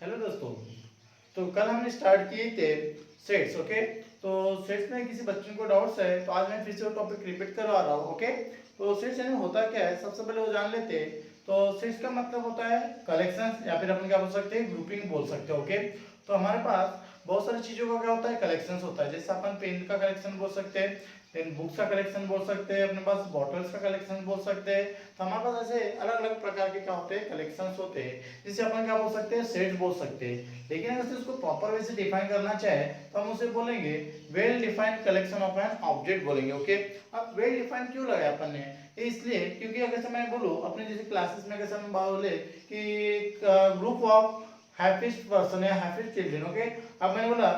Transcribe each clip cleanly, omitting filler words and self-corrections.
Hello दोस्तों। तो कल हमने स्टार्ट किए थे सेट्स। ओके, तो सेट्स में किसी बच्चे को डाउट्स है तो आज मैं फिर से वो टॉपिक रिपीट करवा रहा हूँ। ओके, तो सेट्स यानी होता क्या है सबसे पहले वो जान लेते हैं। तो सेट्स का मतलब होता है कलेक्शन या फिर अपन क्या बोल सकते हैं ग्रुपिंग बोल सकते हैं। ओके, तो हमारे पास बहुत सारी चीज़ों का क्या होता है कलेक्शन होता है। जैसे अपन पेन का कलेक्शन बोल सकते हैं, देन बुक्स का कलेक्शन बोल सकते हैं, अपने पास बॉटल्स का कलेक्शन बोल सकते हैं। तो हमारे पास ऐसे अलग अलग प्रकार के क्या होते हैं कलेक्शंस होते हैं, जिसे अपन क्या बोल सकते हैं सेट बोल सकते हैं। लेकिन अगर उसको प्रॉपर वे से डिफाइन करना चाहे तो हम उसे बोलेंगे well defined collection of an object बोलेंगे। ओके, अब वेल डिफाइंड क्यों लगाया अपन ने, इसलिए क्योंकि अगर मैं बोलूं अपने जैसे क्लासेस में अगर हम बोले कि ग्रुप ऑफ हैप्पीस्ट पर्सन या हैप्पीस्ट चिल्ड्रन। ओके, अब मैंने बोला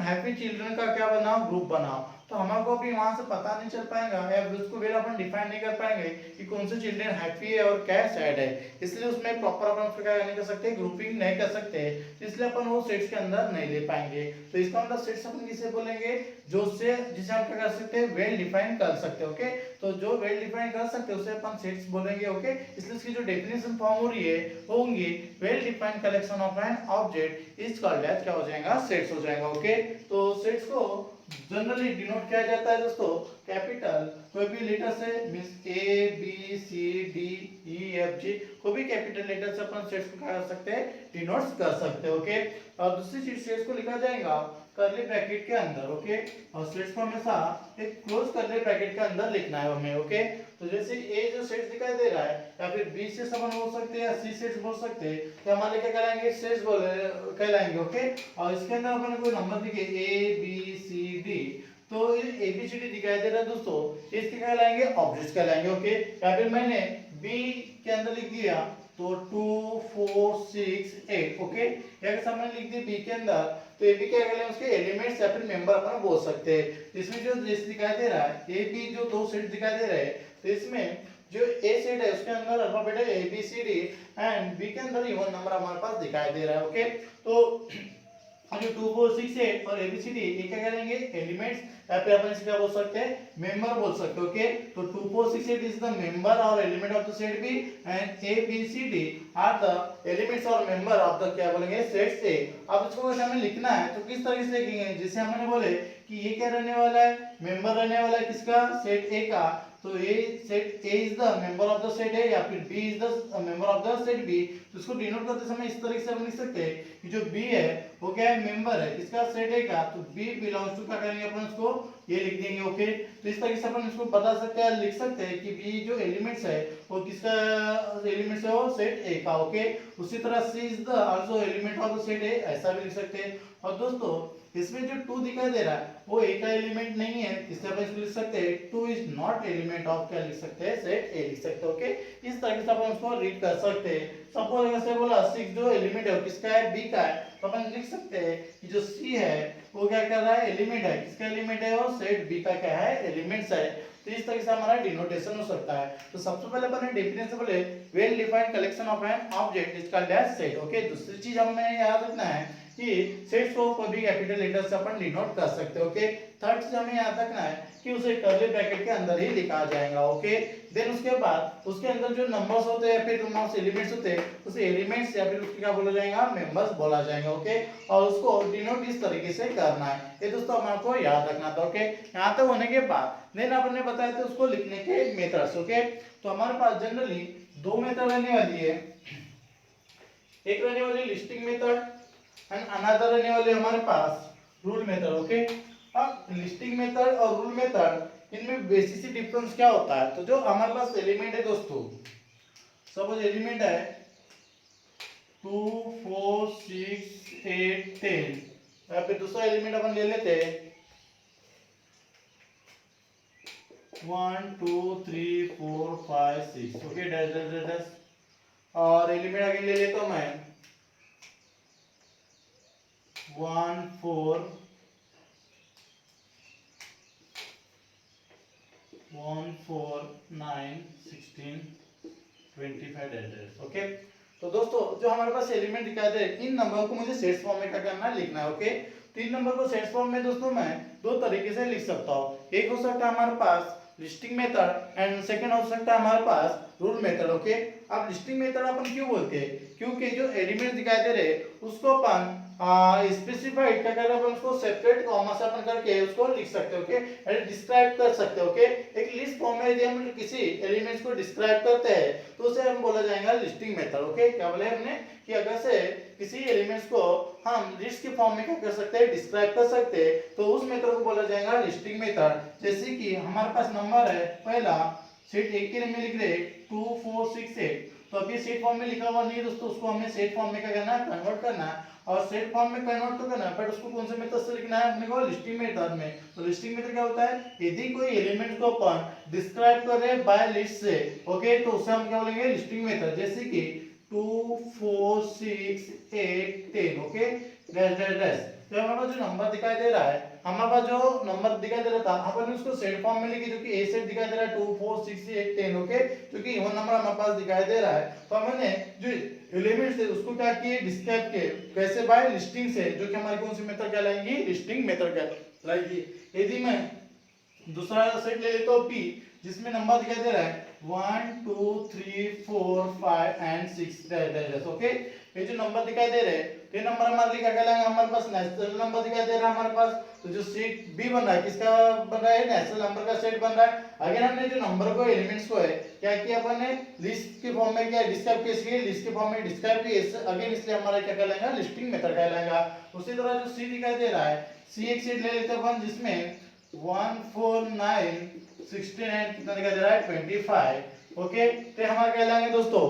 हैप्पी चिल्ड्रन का क्या बनाओ ग्रुप बनाओ, तो हमारे को भी वहां से पता नहीं चल पाएगा या उसको वेल अपन डिफाइन नहीं कर पाएंगे कि कौन से चिल्ड्रन हैप्पी है और क्या सैड है। इसलिए उसमें प्रॉपर अपन उसका क्या नहीं कर सकते ग्रुपिंग नहीं कर सकते, इसलिए अपन वो सेट्स के अंदर नहीं ले पाएंगे। तो इसका मतलब सेट्स अपन किसे बोलेंगे जो से जिसे हम क्या कर सकते हैं वेल डिफाइन कर सकते हैं। ओके, तो जो वेल डिफाइन कर सकते हैं उसे अपन सेट्स बोलेंगे। ओके, इसलिए इसकी जो डेफिनेशन फॉर्म हो रही है वो होंगी well defined collection of an object is called as क्या हो जाएगा सेट्स हो जाएगा। ओके, तो सेट्स को जनरली डिनोट किया जाता है दोस्तों कैपिटल कोई भी लेटर से means A B C D E F G कोई भी कैपिटल लेटर से अपन सेट्स को क्या कर सकते हैं डिनोट कर सकते हैं। ओके, और दूसरी चीज सेट्स को लिखा जाएगा करली ब्रैकेट के अंदर। ओके, और सेट्स को हमेशा एक क्लोज करली ब्रैकेट के अंदर लिखना है हमें। ओके, तो जैसे ए जो सेट्स दिखाई दे रहा है या फिर बी से अपन बोल सकते हैं या सी सेट्स बोल सकते हैं, तो हमारे क्या कहलाएंगे सेट्स बोले कहलाएंगे। ओके, और इसके अंदर अपन कोई नंबर दिखे ए बी सी डी, तो ये ए बी सी डी दिखाई दे रहा है दोस्तों, इसके कहलाएंगे ऑब्जेक्ट्स कहलाएंगे। ओके, या फिर मैंने बी के अंदर लिख दिया तो 2 4 6 8। ओके, या सामने लिख दिया बी के अंदर तो ए बी क्या कहलाएंगे उसके एलिमेंट्स या फिर मेंबर अपन बोल सकते हैं। इसमें जो लिस्ट दिखाई दे रहा है ए बी जो दो सेट दिखाई दे रहे हैं, तो इसमें जो ए सेट है उसके अंदर अल्फाबेट है A B C D and B के अंदर इवन नंबर हमारे पास दिखाई दे रहा है। ओके, तो जो 2 4 6 8 और एबीसीडी ये क्या करेंगे एलिमेंट्स या फिर अपन इसे क्या बोल सकते हैं मेंबर बोल सकते हैं। ओके, तो 2 4 6 8 इज द मेंबर और element of the set B and A B C D are the elements और मेंबर ऑफ द क्या बोलेंगे सेट ए। अब इसको अगर हमें लिखना है तो किस तरीके से लिखेंगे, जैसे हमने बोले कि ये क्या रहने वाला है मेंबर रहने वाला है किसका सेट ए का, तो a set a is the member of the set a या फिर b is the member of the set b. तो इसको डिनोट करते समय इस तरीके से हम लिख सकते हैं कि जो बी है वो क्या है मेंबर है किसका सेट ए का, तो बी बिलोंग्स टू क्या करेंगे अपन उसको ये लिख देंगे। ओके, तो इस तरीके से अपन इसको बता सकते हैं लिख सकते हैं कि बी जो एलिमेंट्स है वो किसका एलिमेंट्स है वो सेट ए का। ओके, उसी तरह c is the also element of the set a ऐसा भी लिख सकते हैं। और दोस्तों इसमें जो 2 दिखाई दे रहा है वो ए का एलिमेंट नहीं है, इसलिए अपन इसको लिख सकते हैं 2 इज नॉट एलिमेंट ऑफ क्या लिख सकते हैं सेट ए लिख सकते हैं। ओके, इस तरीके से अपन उसको रीड कर सकते हैं। सपोज अगर से बोला 6 जो एलिमेंट है किसका है बी का है, तो अपन लिख सकते हैं कि जो सी है वो क्या कर रहा है एलिमेंट है किसका एलिमेंट है वो सेट बी का क्या है एलिमेंट्स है। तो इस तरीके से हमारा डिनोटेशन हो सकता है। तो सबसे पहले अपन ने डेफिनेशन बोले well defined collection of an object is called as set. Okay, दूसरी चीज हमें याद रखना है कि सेट्स को कोई भी कैपिटल लेटर से अपन डिनोट कर सकते हैं। ओके, थर्ड चीज हमें याद रखना है कि उसे कर्ली ब्रैकेट के अंदर ही लिखा जाएगा। ओके, देन उसके बाद उसके अंदर जो नंबर्स होते हैं फिर नंबर्स एलिमेंट्स होते हैं उसे एलिमेंट्स या फिर उसके क्या बोला जाएगा मेंबर्स बोला जाएगा। ओके, और उसको डिनोट इस तरीके से करना है, ये दोस्तों हमारे को याद रखना था। ओके, यहाँ तक होने के बाद देन आपने बताया था उसको लिखने के मेथड्स। ओके, तो हमारे पास जनरली दो मेथड रहने वाली है, एक रहने वाली लिस्टिंग मेथड एंड अनदर रहने वाले हमारे पास रूल मेथड। ओके, अब लिस्टिंग मेथड और रूल मेथड इनमें बेसिक डिफरेंस क्या होता है, तो जो हमारे पास एलिमेंट है दोस्तों सपोज एलिमेंट है 2 4 6 8 10 या फिर दूसरा एलिमेंट अपन ले लेते हैं 1 2 3 4 5 6। Okay, dash dash dash dash, और एलिमेंट अगेन ले लेता हूं मैं 1 4 1 4 9 16 25 एड्रेस। ओके, तो दोस्तों जो हमारे पास एलिमेंट दिखाई दे इन नंबर को मुझे सेट्स फॉर्म में क्या करना है लिखना है। ओके, तो इन नंबर को सेट्स फॉर्म में दोस्तों मैं दो तरीके से लिख सकता हूँ, एक हो सकता है हमारे पास लिस्टिंग मेथड एंड सेकंड हो सकता है हमारे पास रूल मेथड। ओके, अब लिस्टिंग मेथड अपन क्यों बोलते हैं, क्योंकि जो एलिमेंट दिखाई दे रहे उसको अपन स्पेसिफाइड क्या कर रहे हैं, उसको सेपरेट कॉमा से अपन करके उसको लिख सकते हैं। ओके, डिस्क्राइब कर सकते हैं। ओके, एक लिस्ट फॉर्म में यदि हम किसी एलिमेंट्स को डिस्क्राइब करते हैं तो उसे हम बोला जाएगा लिस्टिंग मेथड। ओके, क्या बोले हमने कि अगर से किसी एलिमेंट्स को हम लिस्ट के फॉर्म में क्या कर सकते हैं, डिस्क्राइब कर सकते हैं, तो उस मेथड को बोला जाएगा लिस्टिंग मेथड। जैसे कि हमारे पास नंबर है पहला, सेट ए के में लिख रहे 2 4 6 8, तो अभी सेट फॉर्म में लिखा हुआ नहीं है दोस्तों, उसको हमें सेट फॉर्म में क्या करना है, कन्वर्ट करना है। और सेट फॉर्म में कन्वर्ट तो करना है, बट उसको कौन से मेथड से लिखना है अपने को, लिस्टिंग मेथड में। तो लिस्टिंग मेथड क्या होता है, यदि कोई एलिमेंट को अपन डिस्क्राइब कर रहे हैं बाय लिस्ट से, ओके, तो उसे हम क्या बोलेंगे, लिस्टिंग मेथड। जैसे कि 2 4 6 8 10, ओके, डैश डैश डैश। तो हमारे पास जो नंबर दिखाई दे रहा है, हमारे पास जो नंबर दिखाई दे रहा था अपन उसको सेट फॉर्म में लिखे, जो कि ए सेट दिखाई दे रहा है 2 4 6 8 10, ओके, क्योंकि इवन नंबर हमारे पास दिखाई दे रहा है। तो हमने जो एलिमेंट्स है उसको क्या किए, डिस्क्राइब किए, कैसे, बाय लिस्टिंग से, जो कि हमारी कौन सी मेथड कहलाएंगी, लिस्टिंग मेथड कहलाएगी। यदि मैं दूसरा सेट ले लेता हूं p, जिसमें नंबर दिखाई दे रहा है 1 2 3 4 5 एंड 6 डैश। ओके, ये जो नंबर दिखाई दे रहे हैं, ये नंबर हमारे लिए क्या कहलाएंगे, हमारे पास नेचुरल नंबर दिखाई दे रहा है हमारे पास। तो जो सेट बी बन रहा है, किसका बन रहा है, नेचुरल नंबर का सेट बन रहा है। अगर हमने जो नंबर को, एलिमेंट्स को है क्या किया, अपन ने लिस्ट के फॉर्म में क्या डिस्क्राइब किया, इसलिए लिस्ट के फॉर्म में डिस्क्राइब किया अगेन, इसलिए हमारा क्या कहलाएगा, लिस्टिंग मेथड कहलाएगा। उसी तरह जो सी दिखाई दे रहा है, सी एक सेट ले लेते हैं अपन, जिसमें 1 4 9 16 कितना दिखाई दे रहा है, 25। ओके, तो हमारा कहलाएंगे दोस्तों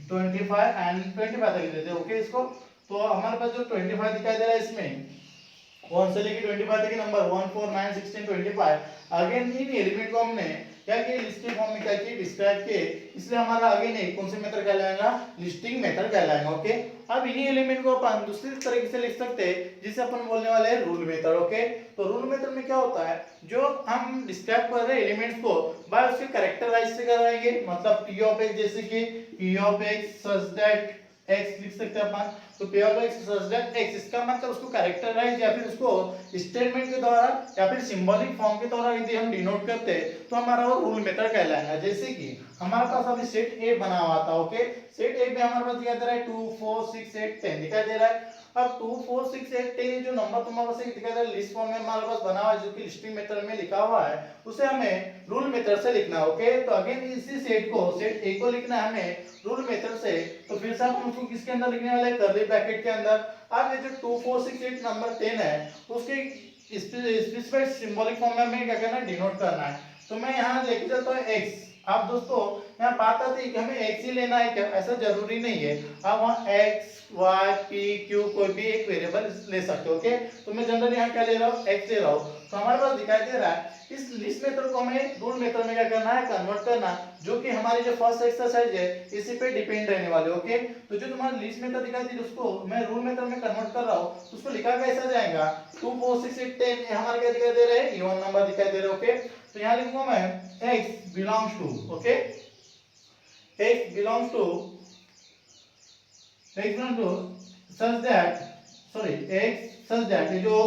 25 एंड 25 तक देते हैं। ओके, इसको तो हमारे पास जो 25 दिखाई दे रहा है, इसमें 1 से लेके 25 तक के नंबर 1 4 9 16 25, अगेन इन एलिमेंट को हमने क्या किया, लिस्ट के फॉर्म में क्या किया, डिस्क्राइब किए, इसलिए हमारा अगेन कौन से मेथड कहलाएगा, लिस्टिंग मेथड कहलाएगा। ओके, अब इन्हीं एलिमेंट को अपन दूसरी तरीके से लिख सकते हैं, जिसे अपन बोलने वाले हैं रूल मेथड। ओके, तो रूल मेथड में क्या होता है, जो हम डिस्क्राइब कर रहे हैं एलिमेंट्स को बाय उसके कैरेक्टराइज से कराएंगे, मतलब p ऑफ x, जैसे कि p of x such that x लिख सकते हैं अपन। तो p of x such that x, इसका मतलब उसको कैरेक्टराइज या फिर उसको स्टेटमेंट के द्वारा या फिर सिंबॉलिक फॉर्म के द्वारा यदि हम डिनोट करते हैं तो हमारा वो रूल मेथड कहलाएगा। जैसे कि हमारे पास अभी सेट ए बना हुआ था। ओके, सेट ए में हमारे पास दिखाई दे रहा है 2 4 6 8 10 दिखाई दे रहा है। अब 2 4 6 8 10 जो नंबर तुम्हारे पास दिखाई दे रहा है, लिस्ट फॉर्म में हमारे पास बना हुआ है, जो कि लिस्टिंग मेथड में लिखा हुआ है, उसे हमें रूल मेथड से लिखना है। ओके, तो अगेन इसी सेट को, सेट ए को लिखना है हमें रूल मेथड से। तो फिर से हम उसको किसके अंदर लिखने वाले हैं, कर्ली ब्रैकेट के अंदर। अब ये जो 2 4 6 8 नंबर 10 है, उसके स्पेसिफाइड सिंबॉलिक फॉर्म में हमें क्या करना है, डिनोट करना है। तो मैं यहाँ लेके चलता हूँ x। अब दोस्तों यहाँ बात आती है कि हमें x ही लेना है क्या, ऐसा जरूरी नहीं है, आप वहाँ x y p q कोई भी एक वेरिएबल ले सकते हो। ओके, तो मैं जनरली यहाँ क्या ले रहा हूँ, x ले रहा हूँ। तो हमारे पास दिखाई दे रहा है, इस लिस्ट मेथड को हमें रूल मेथड में क्या करना है, कन्वर्ट करना, जो कि हमारी जो फर्स्ट एक्सरसाइज है इसी पे डिपेंड रहने वाले। ओके, तो जो तुम्हारा लिस्ट मेथड दिखाई दी उसको मैं रूल मेथड में कन्वर्ट कर रहा हूँ, उसको लिखा कैसा जाएगा, 2 4 6 8 10 हमारे क्या दिखाई दे रहे हैं, इवन नंबर दिखाई दे रहे हैं। ओके, तो यहाँ लिखूंगा मैं x belongs to, okay, x belongs to such that, sorry x such that, ये जो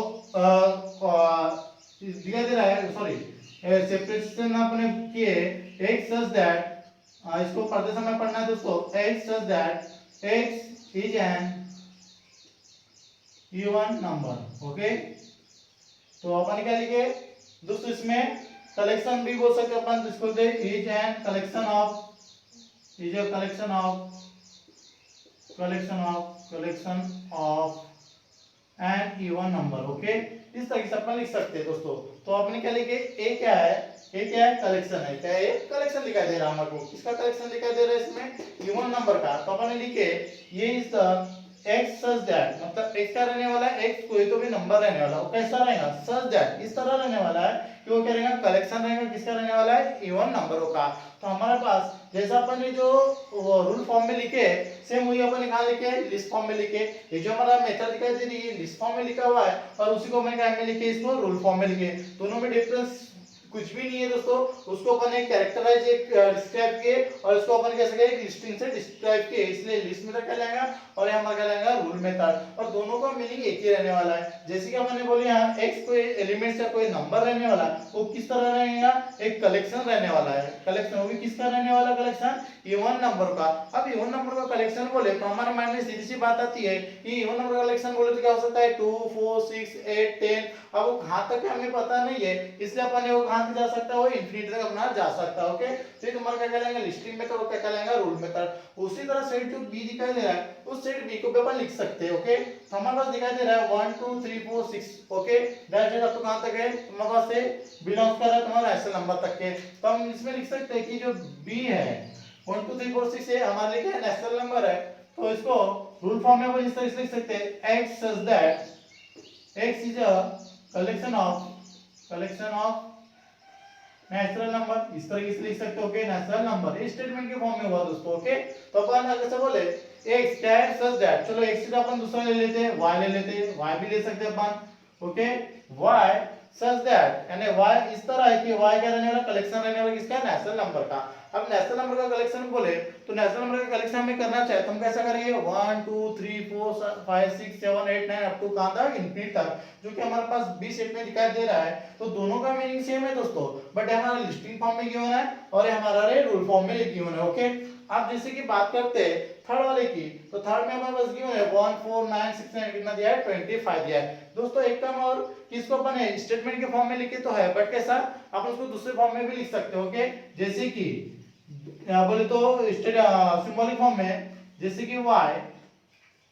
दिखाई दे रहा है, सॉरी सेपरेशन आपने किए, x such that, इसको पढ़ते समय पढ़ना है दोस्तों, x such that x is an even number। Okay, तो अपन क्या लिखे दोस्तों, इसमें कलेक्शन भी बोल सकते अपन, इसको they is an collection of, is a collection of an even number. Okay, इस तरीके से अपन लिख सकते हैं दोस्तों। तो आपने क्या लिखे, ए क्या है, ए क्या है, कलेक्शन है, क्या है, कलेक्शन दिखाई दे रहा है हमको, किसका कलेक्शन दिखाई दे रहा है, इसमें इवन नंबर का। तो अपन लिखे ये is the x such that, मतलब x का रहने वाला है, x कोई तो भी नंबर रहने वाला है, वो कैसा रहेगा, such that, इस तरह रहने वाला है कि वो क्या रहेगा, कलेक्शन रहेगा, किसका रहने वाला है, इवन नंबरों का। तो हमारे पास जैसा अपन ने जो रूल फॉर्म में लिखे सेम वही अपन कहाँ लिखे, लिस्ट फॉर्म में लिखे। ये जो हमारा मेथड दिखाई दे रही है लिस्ट फॉर्म में लिखा हुआ है, और उसी को मैंने क्या में लिखे, इसको रूल फॉर्म में लिखे। दोनों में डिफरेंस कुछ भी नहीं है दोस्तों, उसको अपन एक कैरेक्टराइज एक डिस्क्राइब किए और इसको अपन कैसे करें लिस्टिंग से डिस्क्राइब किए, इसलिए लिस्ट मेथड कहलाएगा और यहाँ हमारा कहलाएगा रूल मेथड। और दोनों का मीनिंग एक ही रहने वाला है। जैसे कि हमने बोली यहाँ x कोई एलिमेंट्स या कोई नंबर रहने वाला है, वो किस तरह रहेगा, एक कलेक्शन रहने वाला है। कलेक्शन वो भी किसका रहने वाला, कलेक्शन इवन नंबर का। अब इवन नंबर का कलेक्शन बोले तो हमारे माइंड में सीधी सी बात आती है कि इवन नंबर का कलेक्शन बोले तो क्या हो सकता है 2 4 6 8 10। अब वो कहां तक है हमें पता नहीं है, इसलिए अपन वो कहां तक जा सकता है, वो इंफिनिटी तक अपना जा सकता है। ओके, तो ये तुम्हारा क्या कहलाएगा लिस्टिंग मेथड और क्या कहलाएगा रूल मेथड। उसी तरह सेट जो बी दिखाई दे रहा है उस सेट बी को भी अपन लिख सकते हैं। ओके, तो हमारे पास दिखाई दे रहा है 1 2 3 4 6। Okay, that is up to कहां तक है, तुम्हारे पास से बिलोंग कर रहा है तुम्हारा ऐसे नंबर तक के। तो हम इसमें लिख सकते हैं कि जो बी है 1 2 3 4 6 है हमारे लिए क्या नेचुरल नंबर है। तो इसको रूल फॉर्म में अपन इस तरह से लिख सकते हैं x such that x is a collection of natural number, इस तरह से लिख सकते हो। ओके, नेचुरल नंबर इस स्टेटमेंट के फॉर्म में हुआ दोस्तों। ओके, तो अपन अगर से बोले x क्या है such that, चलो x का अपन दूसरा ले लेते हैं, y ले लेते हैं, y भी ले सकते हैं अपन। ओके, y such that यानी y इस तरह है कि y क्या रहने वाला, कलेक्शन रहने वाला किसका, नेचुरल नंबर का। अब नेचुरल नंबर का कलेक्शन बोले तो नेचुरल नंबर का कलेक्शन हमें करना चाहे तो हम कैसा करेंगे 1 2 3 4 5 6 7 8 9 अप टू कहां तक, इंफिनिटी तक, जो कि हमारे पास बी सेट में दिखाई दे रहा है। तो दोनों का मीनिंग सेम है दोस्तों, बट हमारा लिस्टिंग फॉर्म में गिवन है और हमारा रूल फॉर्म में गिवन है। ओके, अब जैसे कि बात करते हैं थर्ड वाले की, तो थर्ड में हमारे पास गिवन है 1 4 9 6 9 कितना दिया है 25 दिया है दोस्तों। एक टर्म और किसको अपन है स्टेटमेंट के फॉर्म में लिखे तो है, बट कैसा आप उसको दूसरे फॉर्म में भी लिख सकते हो। ओके, जैसे कि बोले तो सिंबॉलिक फॉर्म में, जैसे कि y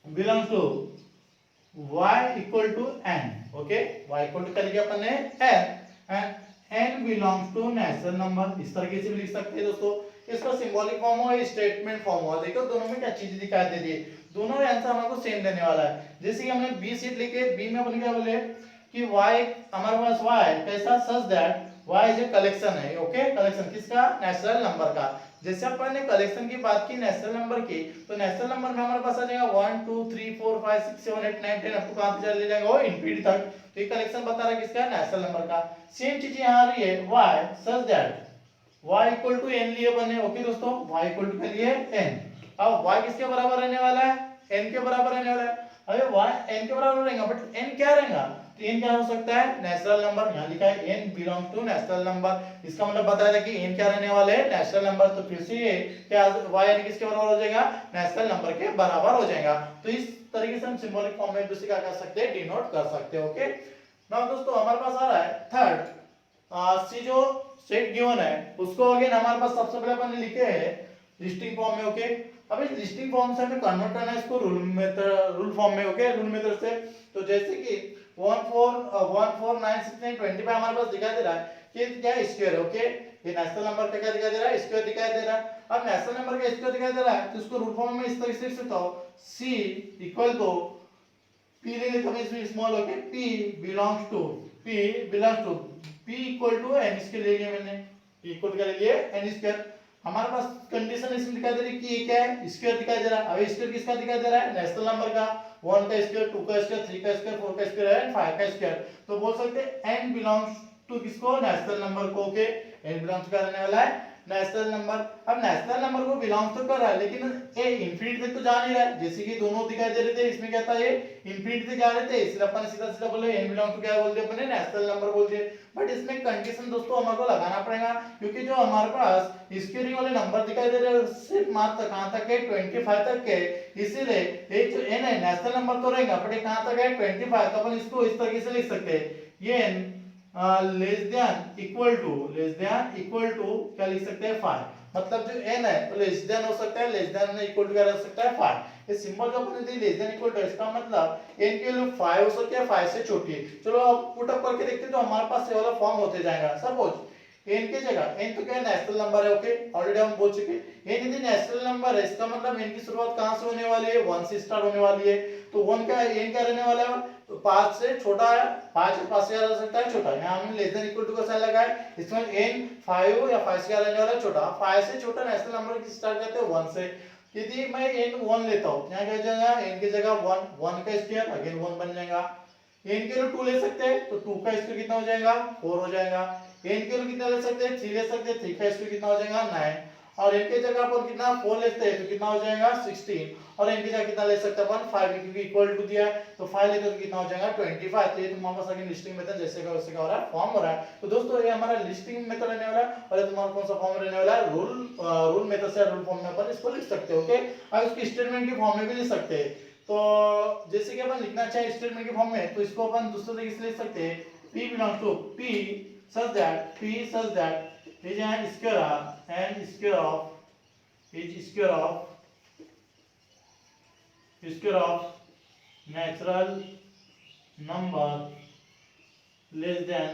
belongs to y equal to n। Okay, y equal to कर लिया अपन ने n and n belongs to natural number, इस तरीके से भी लिख सकते हैं दोस्तों। इसका सिंबॉलिक फॉर्म हो स्टेटमेंट फॉर्म हो, देखो दोनों में क्या चीज दिखाई दे रही है, दोनों में आंसर हमको सेम देने वाला है। जैसे कि हमने बी सीट लिखे, बी में अपन क्या बोले कि y हमारे पास y कैसा सच that y is a collection है। ओके, कलेक्शन किसका, नेचुरल नंबर का। जैसे अपन ने कलेक्शन की बात की नेचुरल नंबर की, तो नेचुरल नंबर में हमारे पास आ जाएगा 1 2 3 4 5 6 7 8 9 10 अप टू कहां तक चले जाएगा, वो इंफिनिटी तक। तो ये कलेक्शन बता रहा है किसका, नेचुरल नंबर का। सेम चीज यहां आ रही है y such that y equal to n लिए बने। ओके दोस्तों, y इक्वल टू के लिए n। अब y किसके बराबर रहने वाला है, n के बराबर रहने वाला है। अबे y n के बराबर रहेगा, बट n क्या रहेगा, तो n क्या हो सकता है, नेचुरल नंबर। यहां लिखा है n belongs to natural number, इसका मतलब बताया था कि n क्या रहने वाले है, नेचुरल नंबर। तो फिर से ये क्या y n किसके बराबर हो जाएगा, नेचुरल नंबर के बराबर हो जाएगा। तो इस तरीके से हम सिंबॉलिक फॉर्म में दूसरे क्या कर सकते हैं, डिनोट कर सकते हैं। ओके, नाउ दोस्तों हमारे पास आ रहा है थर्ड सी जो सेट गिवन है उसको अगेन हमारे पास सबसे पहले अपन ने लिखे है लिस्टिंग फॉर्म में। ओके, अब इस लिस्टिंग फॉर्म से हमें कन्वर्ट करना है इसको रूल मेथड, रूल फॉर्म में। ओके, रूल मेथड से तो जैसे कि 1 4 9 6 9 25 हमारे पास दिखाई दे रहा है कि क्या है, स्क्वायर। ओके, ये नेचुरल नंबर का क्या दिखाई दे रहा है, स्क्वायर दिखाई दे रहा है। अब नेचुरल नंबर का स्क्वायर दिखाई दे रहा है तो इसको रूल फॉर्म में इस तरह से लिख सकता हूं c इक्वल टू p ले लेता हूं इसमें small. Okay, p belongs to p equal to n square ले लिया मैंने, p इक्वल कर लिए n स्क्वायर। हमारे पास कंडीशन इसमें दिखाई दे रही है कि ये क्या है, स्क्वायर दिखाई दे रहा है। अब स्क्वायर किसका दिखाई दे रहा है, नेचुरल नंबर का। 1 का स्क्वायर, 2 का स्क्वायर, 3 का स्क्वायर, 4 का स्क्वायर एंड 5 का स्क्वायर। तो बोल सकते हैं n बिलोंग्स टू किसको, नेचुरल नंबर को। ओके, n बिलोंग्स क्या रहने वाला है, नेचुरल नंबर। अब नेचुरल नंबर को बिलोंग्स तो कर रहा है लेकिन ए इंफिनिटी तक तो जा नहीं रहा है, जैसे कि दोनों दिखाई दे रहे थे, इसमें क्या था, ये इंफिनिटी तक जा रहे थे, इसलिए अपन सीधा सीधा बोले n बिलोंग्स टू क्या बोल दिया अपने, नेचुरल नंबर बोल दिए। बट इसमें कंडीशन दोस्तों हमारे को लगाना पड़ेगा, क्योंकि जो हमारे पास स्क्वायरिंग वाले नंबर दिखाई दे रहे हैं सिर्फ मात्र कहां तक है, 25 तक है। इसीलिए ये जो n है नेचुरल नंबर तो रहेगा, बट ये कहां तक है, 25। तो अपन इसको इस तरीके से लिख सकते हैं, ये n less than equal to क्या लिख सकते हैं, 5। मतलब जो n है वो लेस देन हो सकता है, लेस देन इक्वल टू क्या हो सकता है, 5। ये सिंबल जो अपने दी लेस देन इक्वल टू, इसका मतलब n की वैल्यू 5 हो सकती है, 5 से छोटी है। चलो अब पुट अप करके देखते हैं तो हमारे पास ये वाला फॉर्म होते जाएगा। सपोज n की जगह, n तो क्या है, नेचुरल नंबर है। ओके, ऑलरेडी हम बोल चुके हैं n यदि नेचुरल नंबर है, इसका मतलब n की शुरुआत कहां से होने वाली है, 1 से स्टार्ट होने वाली है। तो 1 का n क्या रहने वाला है, तो 5 से छोटा है, 5 और 5 से ज्यादा सकता है छोटा। यहां हमने लेस देन इक्वल टू का साइन लगाया, इसमें n 5 या 5 से क्या रहने वाला है, छोटा। 5 से छोटा नेचुरल नंबर की स्टार्ट करते हैं 1 से। यदि मैं n 1 लेता हूं, यहां क्या जाएगा, n की जगह 1 का स्क्वायर अगेन 1 बन जाएगा। n के लिए 2 ले सकते हैं, तो 2 का स्क्वायर कितना हो जाएगा, 4 हो जाएगा। n की वैल्यू कितना ले सकते हैं 3 ले सकते हैं, 3 का स्क्वायर कितना हो जाएगा 9, और n की जगह पर कितना 4 लेते हैं तो कितना हो जाएगा 16, और n की जगह कितना ले सकते हैं अपन 5, क्योंकि इक्वल टू दिया है तो 5 लेते तो कितना हो जाएगा 25। तो ये तुम्हारे पास अगेन लिस्टिंग मेथड जैसे का वैसे का हो रहा है, फॉर्म हो रहा है। तो दोस्तों ये हमारा लिस्टिंग मेथड रहने वाला है, और ये तुम्हारा कौन सा फॉर्म रहने वाला है, रूल मेथड से रूल फॉर्म में अपन इसको लिख सकते हैं। ओके, अब इसकी स्टेटमेंट की फॉर्म में भी लिख सकते हैं। तो जैसे कि अपन लिखना चाहे स्टेटमेंट की फॉर्म में, तो इसको अपन दूसरे तरीके से लिख सकते हैं, p belongs to p such that is an square of natural number less than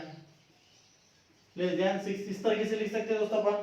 6। इस तरीके से लिख सकते हैं दोस्तों अपन,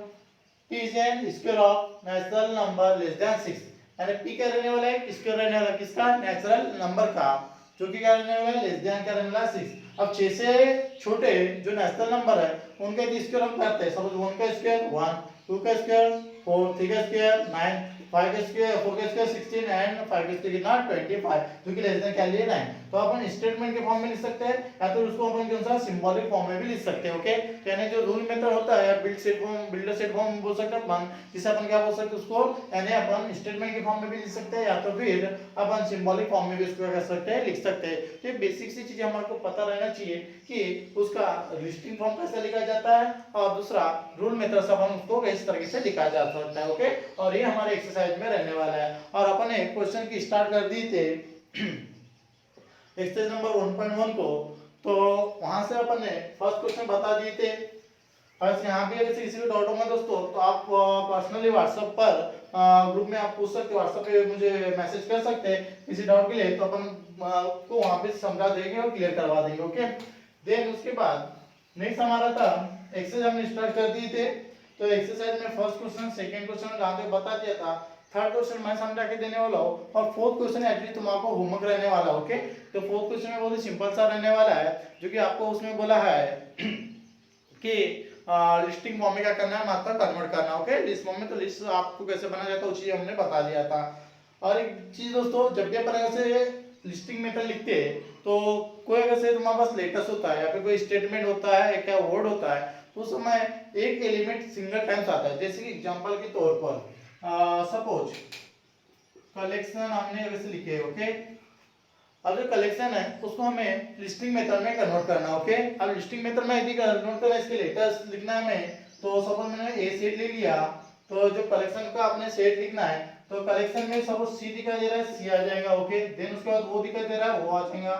p is an square of natural number less than 6, यानी p क्या रहने वाला है, स्क्वायर रहने वाला किसका, नेचुरल नंबर का, जो कि क्या रहने वाला है, लेस देन क्या रहने वाला है 6। अब 6 से छोटे जो नेचुरल नंबर है उनका स्क्वायर हम करते हैं, सपोज 1 का स्क्वायर 1, 2 का स्क्वायर 4, 3 का स्क्वायर 9, 5 का स्क्वायर 4 का स्क्वायर 16 एंड 5 का स्क्वायर कितना 25, जो कि लेस देन क्या लिए 9। तो अपन स्टेटमेंट के फॉर्म में लिख सकते हैं, या तो उसको अपन कौन सा सिंबॉलिक फॉर्म में भी लिख सकते हैं। ओके, यानी जो रूल मेथड होता है बिल्डर सेट फॉर्म बोल सकते हैं अपन, जिसे अपन क्या बोल सकते हैं उसको, यानी अपन स्टेटमेंट के फॉर्म में भी लिख सकते हैं, या तो फिर अपन सिंबॉलिक फॉर्म में भी उसको कर सकते हैं, लिख सकते हैं। तो ये बेसिक सी चीजें हमारे को पता रहना चाहिए कि उसका लिस्टिंग फॉर्म कैसे लिखा जाता है, और दूसरा रूल मेथड से अपन उसको किस तरीके से लिखा जा सकता है। ओके, और ये हमारे एक्सरसाइज में रहने वाला है। और अपन ने क्वेश्चन की स्टार्ट कर दी थे एक्सरसाइज नंबर 1.1 को, तो वहां से अपन ने फर्स्ट क्वेश्चन बता दिए थे। बस यहाँ भी अगर किसी को डाउट होगा दोस्तों, तो आप पर्सनली व्हाट्सएप पर ग्रुप में आप पूछ सकते हो, व्हाट्सएप पे मुझे मैसेज कर सकते हैं किसी डाउट के लिए, तो अपन को वहाँ पे समझा देंगे और क्लियर करवा देंगे। ओके, देन उसके बाद नेक्स्ट हमारा था एक्सरसाइज, हमने स्टार्ट कर दिए थे। तो एक्सरसाइज में फर्स्ट क्वेश्चन, सेकंड क्वेश्चन जहाँ तक बता दिया था, थर्ड क्वेश्चन मैं समझा के देने वाला हूँ, और फोर्थ क्वेश्चन एक्चुअली तुम्हारा होमवर्क रहने वाला है। ओके, तो फोर्थ क्वेश्चन में बहुत ही सिंपल सा रहने वाला है, जो कि आपको उसमें बोला है कि लिस्टिंग फॉर्म में क्या करना है, मात्रा कन्वर्ट करना। ओके, लिस्ट फॉर्म में तो लिस्ट आपको कैसे बनाया जाता है वो चीज हमने बता दिया था। और एक चीज दोस्तों, जब भी अपन ऐसे लिस्टिंग मेथड लिखते हैं, तो कोई अगर से तुम्हारे पास लेटेस्ट होता है या फिर कोई स्टेटमेंट होता है, क्या वर्ड होता है, तो उस समय एक एलिमेंट सिंगल टाइम्स आता है। जैसे कि एग्जांपल के तौर पर सपोज कलेक्शन हमने वैसे लिखे। ओके, अब जो कलेक्शन है उसको हमें लिस्टिंग मेथड में कन्वर्ट करना है। ओके, अब लिस्टिंग मेथड में यदि कन्वर्ट करना है, इसके लेटेस्ट लिखना है हमें, तो सपोज मैंने ए सेट ले लिया, तो जो कलेक्शन का अपने सेट लिखना है, तो कलेक्शन में सपोज सी दिखाई दे रहा है, सी आ जाएगा। ओके, देन उसके बाद वो दिखाई दे रहा है, वो आ जाएगा।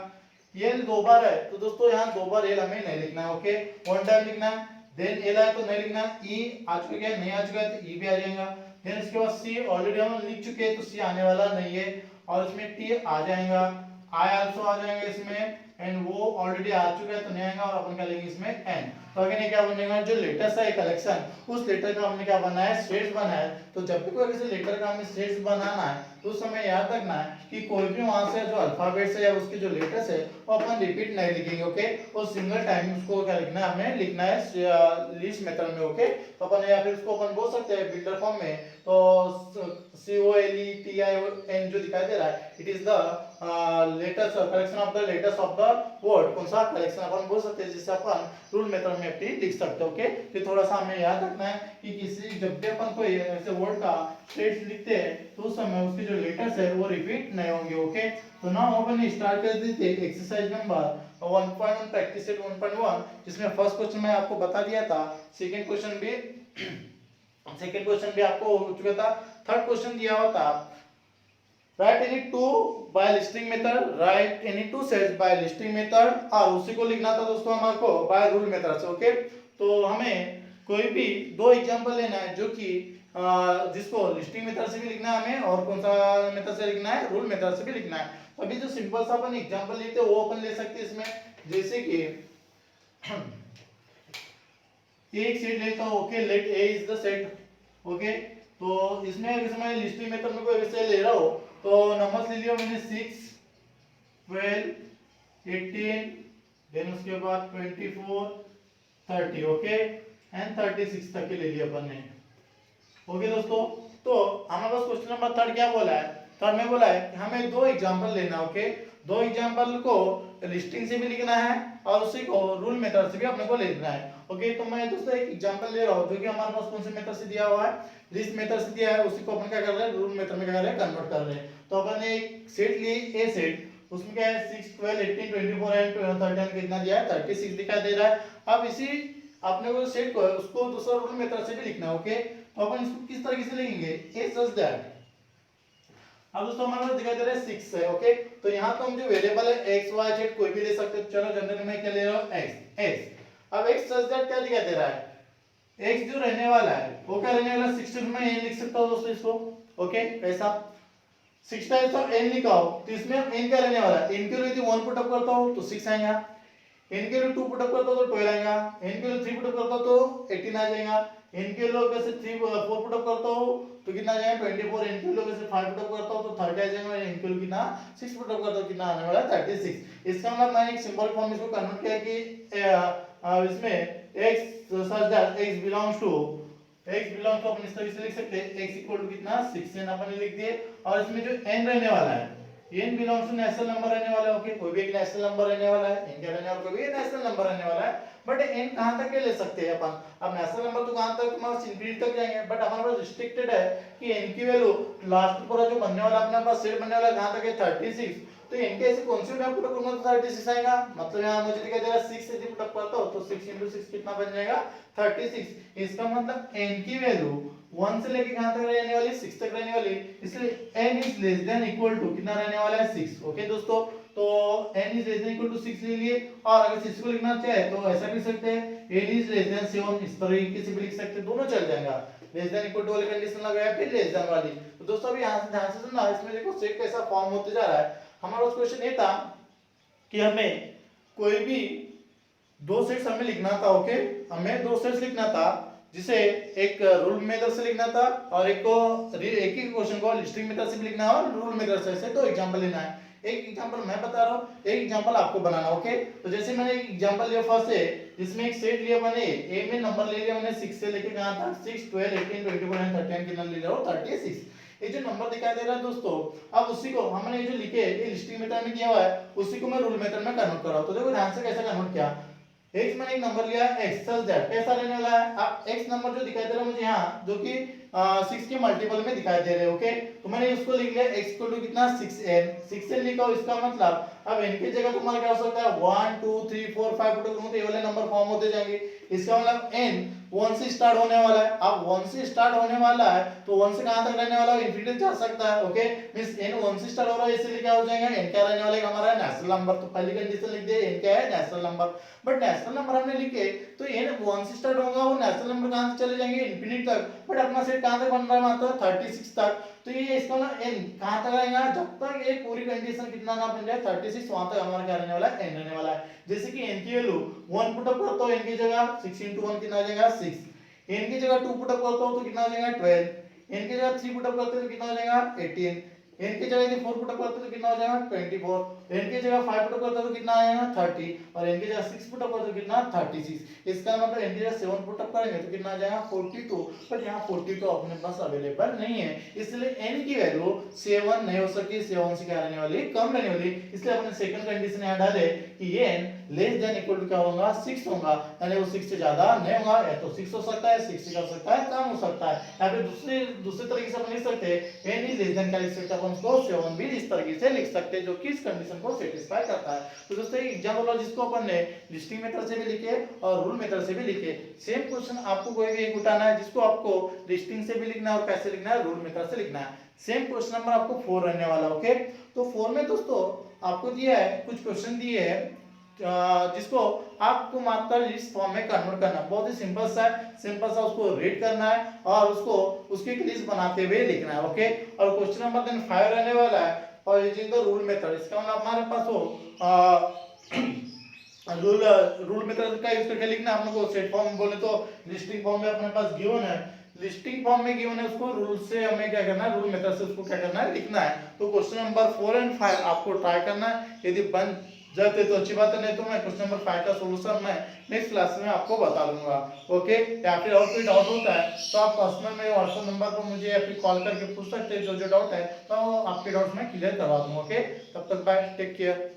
एल दो बार है, तो दोस्तों यहाँ दो बार एल हमें नहीं लिखना है। ओके, वन टाइम लिखना है। देन एल है तो नहीं लिखना है, ई आ चुका है, नहीं आ चुका है तो ई भी आ जाएगा। देन उसके बाद सी ऑलरेडी हम लिख चुके हैं, तो सी आने वाला नहीं है, और इसमें टी आ जाएगा, आई आल्सो आ जाएंगे इसमें, एंड वो ऑलरेडी आ चुका है तो नहीं आएगा, और अपन क्या लेंगे इसमें एन। तो अगर ये क्या बनेगा, जो लेटेस्ट है कलेक्शन, उस लेटर का हमने क्या बनाया है, सेट्स बनाया है। तो जब भी कोई किसी लेटर का हमें सेट्स बनाना है, तो उस समय याद रखना है कि कोई भी वहां से जो अल्फाबेट्स है या उसके जो लेटर्स है वो अपन रिपीट नहीं लिखेंगे। ओके, और सिंगल टाइम उसको क्या लिखना है, हमें लिखना है लिस्ट मेथड में। ओके, तो अपन या फिर उसको अपन बोल सकते हैं बिल्डर फॉर्म में, तो COLETION जो दिखाई दे रहा है, it is the latest collection of the latest of the word, कौन सा कलेक्शन अपन बोल सकते हैं, जिससे अपन रूल मेथड में अपनी लिख सकते हैं। ओके, फिर थोड़ा सा हमें याद रखना है कि किसी जब भी अपन कोई ऐसे वर्ड का स्टेट्स लिखते हैं, तो उस समय उसके जो लेटर्स है वो रिपीट नहीं होंगे। ओके, तो नाउ अपन स्टार्ट कर देते हैं एक्सरसाइज नंबर 1.1 प्रैक्टिस सेट 1.1, जिसमें फर्स्ट क्वेश्चन मैं आपको बता दिया था, सेकंड क्वेश्चन भी आपको हो चुका था, थर्ड क्वेश्चन दिया हुआ था, write any two by listing method, write any two sets by listing method, और उसी को लिखना था दोस्तों हमारे को बाय रूल मेथड से। ओके, तो हमें कोई भी दो एग्जांपल लेना है, जो कि जिसको लिस्टिंग मेथड से भी लिखना है हमें, और कौन सा मेथड से लिखना है, रूल मेथड से भी लिखना है। तो अभी जो सिंपल सा अपन एग्जांपल लेते हैं वो अपन ले सकते हैं इसमें, जैसे कि एक सेट लेता हूं। Okay, let A is the set. Okay, तो इसमें अगर मैं लिस्टिंग मेथड में कोई वैसे ले रहा हूं, तो नंबर्स ले लिया मैंने 6, 12, 18, देन उसके बाद 24, 30। ओके, एंड 36 तक के ले लिया अपन ने। ओके दोस्तों, तो हमारे पास क्वेश्चन नंबर थर्ड क्या बोला है, थर्ड में बोला है कि हमें दो एग्जांपल लेना। ओके, दो एग्जांपल को लिस्टिंग से भी लिखना है और उसी को रूल मेथड से भी अपने को लिखना है। ओके, तो मैं दोस्तों एक एग्जांपल ले रहा हूँ जो कि हमारे पास कौन से मेथड से दिया हुआ है, जिस मेथड से दिया है उसी को अपन क्या कर रहे हैं, रूल मेथड में क्या कर रहे हैं, कन्वर्ट कर रहे हैं। तो अपन ने एक सेट लिए, ए सेट, उसमें क्या है 6 12 18 24 एंड 13 कितना दिया है, 36 दिखाई दे रहा है। अब इसी आपने वो सेट को उसको दूसरा रूल मेथड से भी लिखना है। ओके, तो अपन इसको किस तरीके से लिखेंगे, ए सच दैट, अब दोस्तों हमारे पास दिखाई दे रहा है 6 है। ओके, तो यहाँ तो हम जो वेरिएबल है एक्स वाई जेड कोई भी ले सकते हो, चलो जनरली मैं क्या ले रहा हूँ, एक्स एक्स। अब एक्स सच दैट क्या दिखाई दे रहा है, एक्स जो रहने वाला है वो क्या रहने वाला है, 16 में एन लिख सकता हूँ दोस्तों इसको। ओके, कैसा 6 टाइम्स ऑफ एन लिखा हो तो इसमें एन क्या रहने वाला है, एन के लिए यदि 1 पुट अप करता हूँ तो 6 आएगा, एन के लिए 2 पुट अप करता हूँ तो 12 आएगा, एन के लिए 3 पुट अप करता हूँ तो 18 आ जाएगा, एन के लिए अगर से 3 4 पुट अप करता हूँ तो कितना आ जाएगा 24, एन के लिए अगर से 5 पुट अप करता हूँ तो 30 आ जाएगा, एन के लिए कितना 6 पुट अप करता हूँ कितना आने वाला है 36। इसका मतलब मैं एक सिंबल फॉर्म इसको कन्वर्ट किया कि इसमें x such that x belongs to अपन इस तरीके से लिख सकते हैं, x इक्वल टू कितना 6 n अपन ने लिख दिए। और इसमें जो n रहने वाला है, n belongs to natural number रहने वाला है। ओके, कोई भी एक नेचुरल नंबर रहने वाला है, n क्या रहने वाला, कोई भी नेचुरल नंबर रहने वाला है। बट n कहां तक के ले सकते हैं अपन, अब नेचुरल नंबर तो कहां तक, मास इंफिनिटी तक जाएंगे, बट हमारे पास रिस्ट्रिक्टेड है कि n की वैल्यू लास्ट पूरा जो बनने वाला अपने पास सेट बनने वाला कहां तक है 36। तो n के ऐसे कौन सी वैल्यू पुट करूंगा तो 36 आएगा, मतलब यहां मुझे दिखाई दे रहा है 6 यदि पुट करता हूं तो 6 6 कितना बन जाएगा 36। इसका मतलब n की वैल्यू 1 से लेके कहां तक रहने वाली, 6 तक रहने वाली, इसलिए n is less than equal to कितना रहने वाला है 6। ओके दोस्तों, तो n is less than equal to 6 ले लिए। और अगर 6 को लिखना चाहे तो ऐसा भी लिख सकते हैं, n इज लेस देन 7, इस तरीके से भी लिख सकते हैं, दोनों चल जाएगा। लेस देन इक्वल टू वाली कंडीशन लगाया फिर लेस देन वाली। तो दोस्तों अभी यहां से ध्यान से सुनना, इसमें देखो सेट कैसा फॉर्म होते जा रहा है। हमारा क्वेश्चन ये था कि हमें कोई भी दो सेट्स हमें लिखना था। ओके, हमें दो सेट्स लिखना था, जिसे एक रूल मेथड से लिखना था और एक ही क्वेश्चन को लिस्टिंग मेथड से भी लिखना है और रूल मेथड से। ऐसे दो एग्जांपल लेना है, एक एग्जांपल मैं बता रहा हूँ, एक एग्जांपल आपको बनाना। ओके, तो जैसे मैंने एक एग्जांपल लिया फर्स्ट है, जिसमें एक सेट लिया मैंने, ए में नंबर ले लिया मैंने 6 से लेके कहां तक, 6 12 18 24 एंड 13 कितना ले रहा हूं 36। ये जो नंबर दिखाई दे रहा है दोस्तों, अब उसी को हमने ये जो लिखे ये लिस्टिंग मेथड में किया हुआ है, उसी को मैं रूल मेथड में कन्वर्ट कर रहा हूं। तो देखो ध्यान से कैसे कन्वर्ट किया, x मैंने एक नंबर लिया x सच दैट कैसा रहने वाला है, अब x नंबर जो दिखाई दे रहा है मुझे यहाँ, जो कि 6 के मल्टीपल में दिखाई दे रहे हैं। ओके, तो मैंने इसको लिख लिया x इक्वल टू कितना 6n, 6n लिखा हो, इसका मतलब अब n की जगह तुम्हारा क्या हो सकता है 1 2 3 4 5 पुट करूं तो ये वाले नंबर फॉर्म होते जाएंगे। इसका मतलब n 1 से स्टार्ट होने वाला है, अब 1 से स्टार्ट होने वाला है तो 1 से कहां तक रहने वाला है, इंफिनिटी जा सकता है। ओके, मींस n 1 से स्टार्ट हो रहा है, इसलिए क्या हो जाएगा, n क्या रहने वाला है हमारा नेचुरल नंबर। तो पहली कंडीशन लिख दिए n क्या है, natural number. But natural number हमने लिखे तो n 1 से स्टार्ट होगा, वो नेचुरल नंबर कहां से चले जाएंगे, इंफिनिटी तक। बट अपना सेट कहां तक बन रहा है, मात्र 36 तक। तो ये इसका ना n कहां तक आएगा, जब तक ये पूरी कंडीशन कितना ना बन जाए 36, वहां तक हमारा क्या रहने वाला है, n रहने वाला है। जैसे कि n की वैल्यू 1 पुट अप करता हूं, n की जगह 6 into 1 कितना आ जाएगा 6, n की जगह 2 पुट अप करता हूं तो कितना आ जाएगा 12, n की जगह 3 पुट अप करते तो कितना आ जाएगा 18, n की जगह यदि 4 पुट अप करते तो कितना आ जाएगा 24, n की जगह 5 पुट अप करते तो कितना आएगा 30, और n की जगह 6 पुट अप करते तो कितना 36। इसका मतलब n की जगह 7 पुट अप करेंगे तो कितना आ जाएगा 42, बट यहाँ 42 अपने पास अवेलेबल नहीं है, इसलिए n की वैल्यू 7 नहीं हो सकती, 7 से क्या रहने वाली, कम रहने वाली। इसलिए अपने सेकंड कंडीशन यहाँ डाले कि ये n less than equal to क्या होगा 6 होगा, यानी वो 6 से ज्यादा नहीं होगा, या तो 6 हो सकता है, 6 से कर सकता है, कम हो सकता है, या फिर दूसरे तरीके से अपन लिख सकते हैं n इज लेस देन क्या लिख सकते हैं अपन उसको 7 भी इस तरीके से लिख सकते हैं, जो कि इस कंडीशन को सेटिस्फाई करता है। तो दोस्तों ये एग्जांपल और जिसको अपन ने लिस्टिंग मेथड से भी लिखे और रूल मेथड से भी लिखे, सेम क्वेश्चन आपको कोई भी एक उठाना है, जिसको आपको लिस्टिंग से भी लिखना है और कैसे लिखना है, रूल मेथड से लिखना है। सेम क्वेश्चन नंबर आपको 4 रहने वाला। ओके, तो 4 में दोस्तों आपको दिया है कुछ क्वेश्चन दिए हैं, जिसको आपको मात्र लिस्ट फॉर्म में कन्वर्ट करना है। बहुत ही सिंपल सा उसको रीड करना है और उसको उसकी एक लिस्ट बनाते हुए लिखना है। ओके, और क्वेश्चन नंबर देन 5 रहने वाला है और यूजिंग द रूल मेथड। इसका मतलब हमारे पास हो रूल मेथड का यूज करके लिखना है। हम लोग सेट फॉर्म बोले तो लिस्टिंग फॉर्म में अपने पास गिवन है, लिस्टिंग फॉर्म में गिवन है, उसको रूल से हमें क्या करना है, रूल मेथड से उसको क्या करना है, लिखना है। तो क्वेश्चन नंबर 4 एंड 5 आपको ट्राई करना है, यदि बन जाते तो अच्छी बात है, नहीं तो मैं क्वेश्चन नंबर 5 का सॉल्यूशन मैं नेक्स्ट क्लास में आपको बता दूंगा। ओके, या फिर और कोई डाउट होता है तो आप पर्सनल में व्हाट्सएप नंबर पर मुझे या फिर कॉल करके पूछ सकते हैं, जो जो डाउट है तो आपके डाउट्स मैं क्लियर करवा दूंगा। ओके, तब तक बाय, टेक केयर।